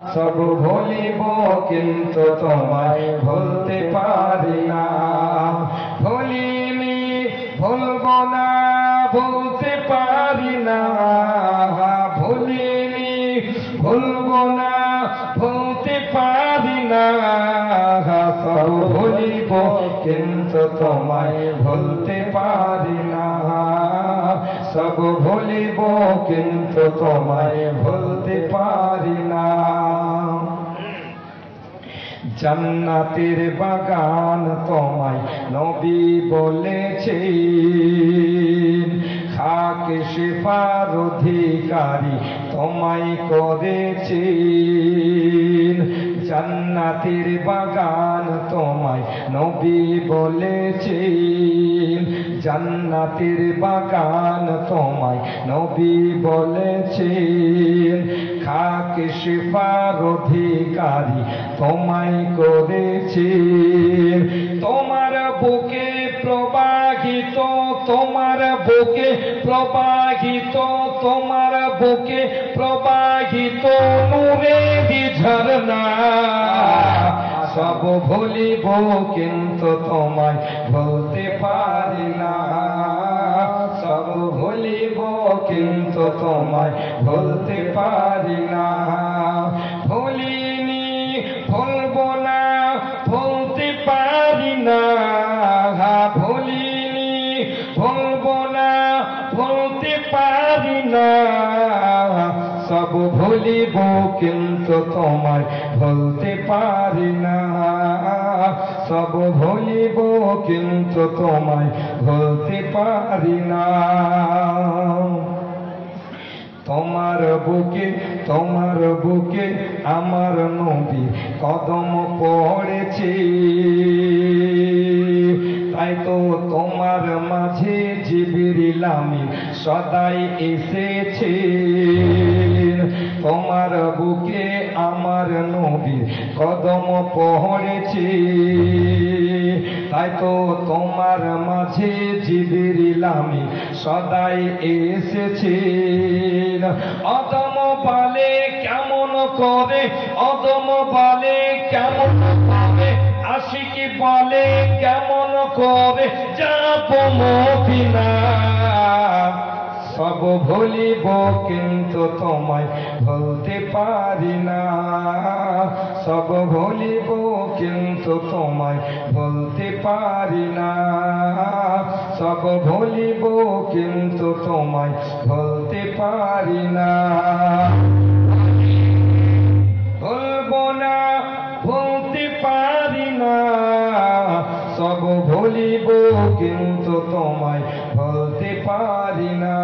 সব ভুলিব কিন্তু তোমায় ভুলতে পারি না। ভুলিনি ভুলব না, ভুলতে পারি না। ভুলিনি ভুলব না, ভুলতে পারি না। সব ভুলিব কিন্তু তোমায় ভুলতে পারি না। সব ভুলিব কিন্তু তোমায় ভুলতে পারি না। জান্নাতের বাগান তোমায় নবী বলেছেন, খাকে শিফার অধিকারী তোমায় করেছেন। জান্নাতের বাগান তোমায় নবী বলেছেন, জান্নাতের বাগান তোমায় নবী বলেছেন। খাকে শিফার অধিকারী তোমায় করেছেন। তোমার বুকে প্রবাহিত, তোমার বুকে প্রবাহিত, তোমার বুকে প্রবাহিত নূরেরি ঝরনা। সব ভুলিব কিন্তু তোমায় ভুলতে পারি না। সব ভুলিব কিন্তু তোমায় ভুলতে পারি না। ভুলিনি ভুলব না, ভুলতে পারি না। ভুলিনি ভুলব না, ভুলতে পারি না। সব ভুলিব কিন্তু তোমায় ভুলতে পারি না। সব ভুলিব কিন্তু তোমায় ভুলতে পারি না। তোমার বুকে, তোমার বুকে আমার নবী কদম পড়েছে। তাই তো তোমার মাঝে জিবরিল আমিন সদাই এসেছে। তোমার বুকে আমার নবী কদম পড়েছে। তাই তো তোমার মাঝে জিবরিল আমিন সদাই এসেছে। অদম বলে কেমন করে, অদম বলে কেমন করে, আশিকি বলে কেমন করে যাব মদিনা। সব ভুলিব কিন্তু তোমায় ভুলতে পারি না। সব ভুলিব কিন্তু তোমায় ভুলতে পারি না। সব ভুলিব কিন্তু তোমায় ভুলতে পারি না। ভুলব না, ভুলতে পারি না। সব ভুলিব কিন্তু তোমায় ভুলতে পারি না।